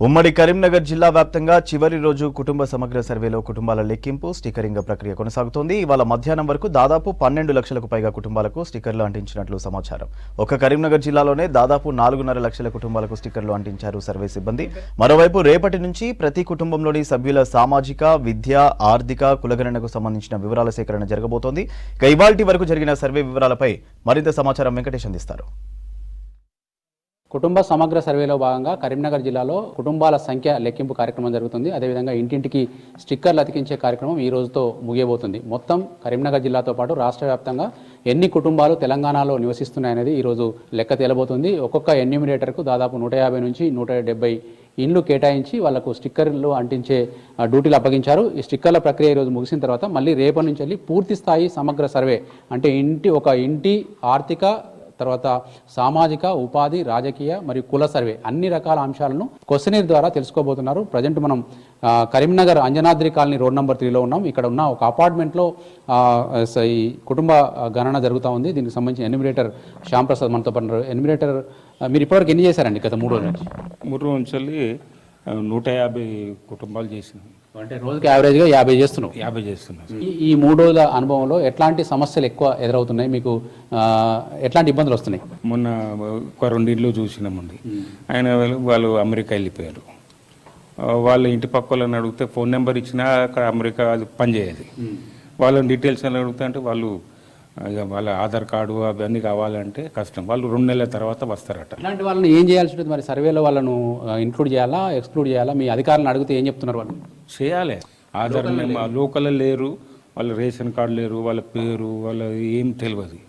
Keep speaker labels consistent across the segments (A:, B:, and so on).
A: ఉమ్మడి కరీంనగర్ జిల్లా వ్యాప్తంగా చివరి రోజు కుటుంబ సమగ్ర సర్వేలో కుటుంబాల లెక్కింపు స్టిక్కరింగ్ ప్రక్రియ కొనసాగుతోంది. ఇవాళ మధ్యాహ్నం వరకు దాదాపు 12 లక్షలకు పైగా కుటుంబాలకు స్టిక్కర్లు అంటించినట్లు సమాచారం. ఒక కరీంనగర్ జిల్లాలోనే దాదాపు 4.5 లక్షల కుటుంబాలకు స్టిక్కర్లు అంటించారు సర్వే సిబ్బంది. మరోవైపు రేపటి నుంచి ప్రతి కుటుంబంలోని సభ్యుల సామాజిక, విద్య, ఆర్థిక, కులగణనకు సంబంధించిన వివరాల సేకరణ జరగబోతోంది. ఇవాల్టి వరకు జరిగిన సర్వే వివరాలపై మరింత సమాచారం వెంకటేష్ అందిస్తారు.
B: కుటుంబ సమగ్ర సర్వేలో భాగంగా కరీంనగర్ జిల్లాలో కుటుంబాల సంఖ్య లెక్కింపు కార్యక్రమం జరుగుతుంది. అదేవిధంగా ఇంటింటికి స్టిక్కర్లు అతికించే కార్యక్రమం ఈ రోజుతో ముగియబోతుంది. మొత్తం కరీంనగర్ జిల్లాతో పాటు రాష్ట్ర వ్యాప్తంగా ఎన్ని కుటుంబాలు తెలంగాణలో నివసిస్తున్నాయనేది ఈరోజు లెక్క తేలబోతుంది. ఒక్కొక్క ఎన్యూమినేటర్కు దాదాపు 150 నుంచి 170 ఇండ్లు కేటాయించి వాళ్లకు స్టిక్కర్లు అంటించే డ్యూటీలు అప్పగించారు. ఈ స్టిక్కర్ల ప్రక్రియ ఈరోజు ముగిసిన తర్వాత మళ్ళీ రేపటి నుంచి వెళ్ళి పూర్తి స్థాయి సమగ్ర సర్వే అంటే ఒక ఇంటి ఆర్థిక, తర్వాత సామాజిక, ఉపాధి, రాజకీయ మరియు కుల సర్వే అన్ని రకాల అంశాలను క్వశ్చనీర్ ద్వారా తెలుసుకోబోతున్నారు. ప్రజెంట్ మనం Karimnagar Anjanadri colony road number 3లో ఉన్నాం. ఇక్కడ ఉన్న ఒక అపార్ట్మెంట్లో ఈ కుటుంబ గణన జరుగుతూ ఉంది. దీనికి సంబంధించిన ఎన్యూమినేటర్ శ్యామ్ ప్రసాద్ మనతో పాటు. ఎన్యూమినేటర్ మీరు ఇప్పటివరకు ఎన్ని చేశారండి గత 3 రోజుల నుంచి?
C: 3 రోజుల నుంచి 150 కుటుంబాలు చేసినాం.
B: అంటే రోజుకి యావరేజ్గా 50 చేస్తున్నాం.
C: 50 చేస్తున్నాం.
B: ఈ 3 రోజుల అనుభవంలో ఎట్లాంటి సమస్యలు ఎక్కువ ఎదురవుతున్నాయి, మీకు ఎట్లాంటి ఇబ్బందులు వస్తున్నాయి?
C: మొన్న ఒక 2 ఇళ్ళు చూసినామండి. ఆయన వాళ్ళు అమెరికా వెళ్ళిపోయారు. వాళ్ళ ఇంటి పక్క వాళ్ళని అడిగితే ఫోన్ నెంబర్ ఇచ్చినా అక్కడ అమెరికా అది పనిచేయదు. వాళ్ళని డీటెయిల్స్ అని అడిగితే అంటే వాళ్ళ ఆధార్ కార్డు అవన్నీ కావాలంటే కష్టం. వాళ్ళు 2 నెలల తర్వాత వస్తారట.
B: ఇలాంటి వాళ్ళని ఏం చేయాల్సి ఉంటుంది మరి? సర్వేలో వాళ్ళను ఇంక్లూడ్ చేయాలా, ఎక్స్క్లూడ్ చేయాలా? మీ అధికారులను అడిగితే ఏం చెప్తున్నారు వాళ్ళు?
C: చేయాలి. ఆధార్ లోకల్ లేరు, వాళ్ళ రేషన్ కార్డు లేరు, వాళ్ళ పేరు వాళ్ళ ఏం తెలియదు.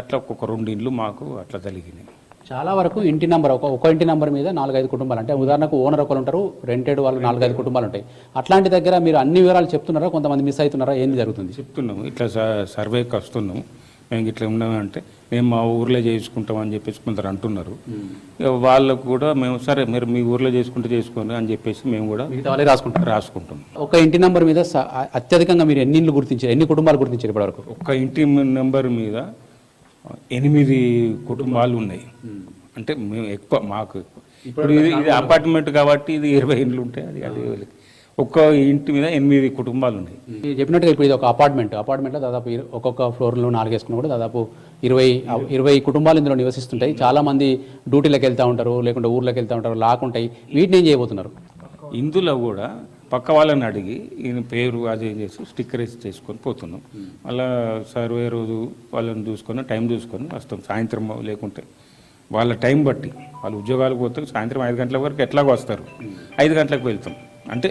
C: అట్లా ఒక్కొక్క 2 ఇండ్లు మాకు అట్లా జరిగినాయి.
B: చాలా వరకు ఇంటి నెంబర్ ఒక ఇంటి నెంబర్ మీద 4-5 కుటుంబాలు, అంటే ఉదాహరణకు ఓనర్ ఒకరు ఉంటారు, రెంటెడ్ వాళ్ళు 4-5 కుటుంబాలు ఉంటాయి. అట్లాంటి దగ్గర మీరు అన్ని వివరాలు చెప్తున్నారా, కొంతమంది మిస్ అవుతున్నారా, ఏంది జరుగుతుంది?
C: చెప్తున్నాము. ఇట్లా సర్వేకి వస్తున్నాము, మేము ఇట్లా ఉన్నామంటే మేము మా ఊర్లో చేసుకుంటామని చెప్పేసి కొందరు అంటున్నారు. వాళ్ళకు కూడా మేము సరే మీరు మీ ఊర్లో చేసుకోండి అని చెప్పేసి మేము కూడా రాసుకుంటాం.
B: ఒక ఇంటి నెంబర్ మీద అత్యధికంగా మీరు ఎన్ని ఇండ్లు గుర్తించారు, ఎన్ని కుటుంబాలు గుర్తించారు ఇప్పటివరకు?
C: ఒక ఇంటి నెంబర్ మీద 8 కుటుంబాలు ఉన్నాయి. అంటే మేము ఎక్కువ, మాకు ఇప్పుడు ఇది అపార్ట్మెంట్ కాబట్టి ఇది 20 ఇండ్లు ఉంటాయి. అది ఒక్క ఇంటి మీద 8 కుటుంబాలు ఉన్నాయి.
B: చెప్పినట్టుగా ఇప్పుడు ఇది ఒక అపార్ట్మెంట్లో దాదాపు ఒక్కొక్క ఫ్లోర్లో 4 వేసుకున్నా కూడా దాదాపు 20 కుటుంబాలు ఇందులో నివసిస్తుంటాయి. చాలా మంది డ్యూటీలకు వెళ్తూ ఉంటారు, లేకుంటే ఊర్లోకి వెళ్తూ ఉంటారు, లాకుంటాయి. వీటిని ఏం చేయబోతున్నారు?
C: ఇందులో కూడా పక్క వాళ్ళని అడిగి ఈయన పేరు అది చేసి స్టిక్కరైజ్ చేసుకొని పోతున్నాం. అలా సర్వే రోజు వాళ్ళని చూసుకొని టైం చూసుకొని వస్తాం. సాయంత్రం లేకుంటే వాళ్ళ టైం బట్టి వాళ్ళు ఉద్యోగాలకు పోతే సాయంత్రం 5 గంటల వరకు ఎట్లాగో వస్తారు. 5 గంటలకు వెళ్తాం. అంటే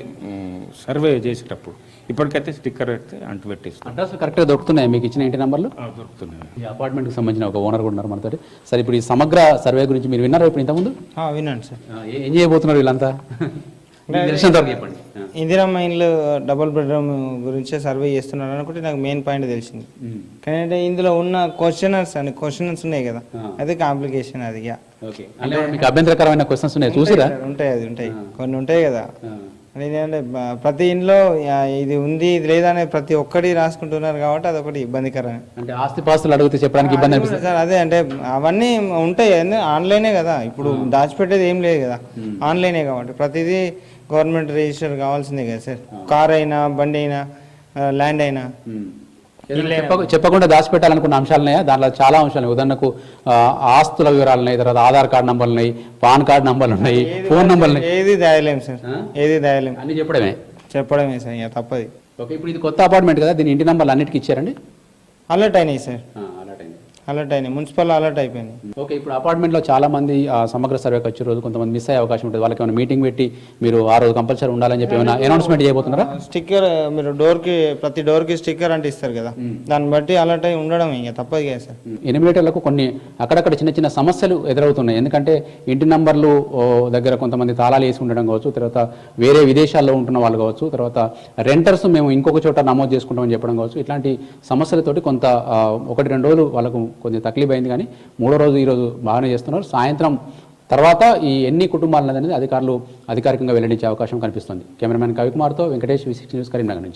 C: సర్వే చేసేటప్పుడు ఇప్పటికైతే స్టిక్కర్ అయితే అంటు పెట్టేస్తాం.
B: అడ్రస్ కరెక్ట్గా దొరుకుతున్నాయి మీకు ఇచ్చిన ఇంటి నెంబర్లు?
C: దొరుకుతున్నాయి.
B: ఈ అపార్ట్మెంట్కి సంబంధించిన ఒక ఓనర్ కూడా ఉన్నారు మనతో. సరే, ఇప్పుడు ఈ సమగ్ర సర్వే గురించి మీరు విన్నారా ఇప్పుడు ఇంతకుముందు?
D: విన్నాను సార్.
B: ఏం చేయబోతున్నారు వీళ్ళంతా?
D: ఇందిరమ్మ ఇండ్లు డబుల్ బెడ్రూమ్ గురించే సర్వే చేస్తున్నారు అనుకుంటే నాకు మెయిన్ పాయింట్ తెలిసింది. కానీ అంటే ఇందులో ఉన్న క్వశ్చన్స్ ఉన్నాయి కదా, అదే కాంప్లికేషన్. అది
B: అభ్యంతరకరమైన క్వశ్చన్స్ ఉన్నాయి, చూసిరా?
D: ఉంటాయి కొన్ని ఉంటాయి కదా. ఏంటంటే ప్రతి ఇంట్లో ఇది ఉంది ఇది లేదా అనేది ప్రతి ఒక్కటి రాసుకుంటున్నారు కాబట్టి అదొకటి ఇబ్బందికరమే.
B: అంటే ఆస్తిపాస్తులు అడిగితే చెప్పడానికి ఇబ్బంది అనిపిస్తుంది
D: సార్. అదే అంటే అవన్నీ ఉంటాయి, ఆన్లైనే కదా. ఇప్పుడు దాచిపెట్టేది ఏం లేదు కదా, ఆన్లైనే కాబట్టి ప్రతిదీ గవర్నమెంట్ రిజిస్టర్ కావాల్సిందే కదా సార్. కార్ అయినా, బండి అయినా, ల్యాండ్ అయినా.
B: చెప్పకుండా దాచిపెట్టాలనుకున్న అంశాలు ఉన్నాయా? దాంట్లో చాలా అంశాలు. ఉదాహరణకు ఆస్తుల వివరాలు ఉన్నాయి, తర్వాత ఆధార్ కార్డు నంబర్లు ఉన్నాయి, పాన్ కార్డు నంబర్లు ఉన్నాయి, ఫోన్ నంబర్లు.
D: ఏది దాయలేం సార్, ఏది దాయలేం.
B: అన్ని చెప్పడమే
D: సార్, ఇక తప్పది.
B: ఓకే, ఇప్పుడు ఇది కొత్త అపార్ట్మెంట్ కదా, దీని ఇంటి నంబర్లు అన్నిటికీ ఇచ్చారండి?
D: అలర్ట్ అయినాయి సార్, అలర్ట్ అయినాయి, మున్సిపల్ అలర్ట్ అయిపోయింది.
B: ఓకే, ఇప్పుడు అపార్ట్మెంట్లో చాలా మంది సమగ్ర సర్వేకి వచ్చే రోజు కొంతమంది మిస్ అయ్యే అవకాశం ఉంటుంది. వాళ్ళకి ఏమైనా మీటింగ్ పెట్టి మీరు ఆ రోజు కంపల్సరీ ఉండాలని చెప్పి ఏమైనా అనౌన్స్మెంట్ చేయబోతున్నారా?
D: స్టిక్కర్ మీరు ప్రతి డోర్కి స్టిక్కర్ అంటే ఇస్తారు కదా, దాన్ని బట్టి అలర్ట్ అయి ఉండడం ఇంకా తప్పదు కదా సార్.
B: ఎనిమినేటర్లకు కొన్ని అక్కడక్కడ చిన్న సమస్యలు ఎదురవుతున్నాయి. ఎందుకంటే ఇంటి నంబర్లు దగ్గర కొంతమంది తాళాలు వేసి ఉండడం కావచ్చు, తర్వాత వేరే విదేశాల్లో ఉంటున్న వాళ్ళు కావచ్చు, తర్వాత రెంటర్స్ మేము ఇంకొక చోట నమోదు చేసుకుంటామని చెప్పడం కావచ్చు. ఇట్లాంటి సమస్యలతోటి కొంత 1-2 రోజులు వాళ్ళకు కొంచెం తక్లీఫ్ అయింది. కానీ 3వ రోజు ఈరోజు బాగానే చేస్తున్నారు. సాయంత్రం తర్వాత ఈ ఎన్ని కుటుంబాలు అనేది అధికారులు అధికారికంగా వెల్లడించే అవకాశం కనిపిస్తుంది. కెమెరామెన్ కవికుమార్తో వెంకటేష్, V6 న్యూస్, కరీంనగర్ నుంచి.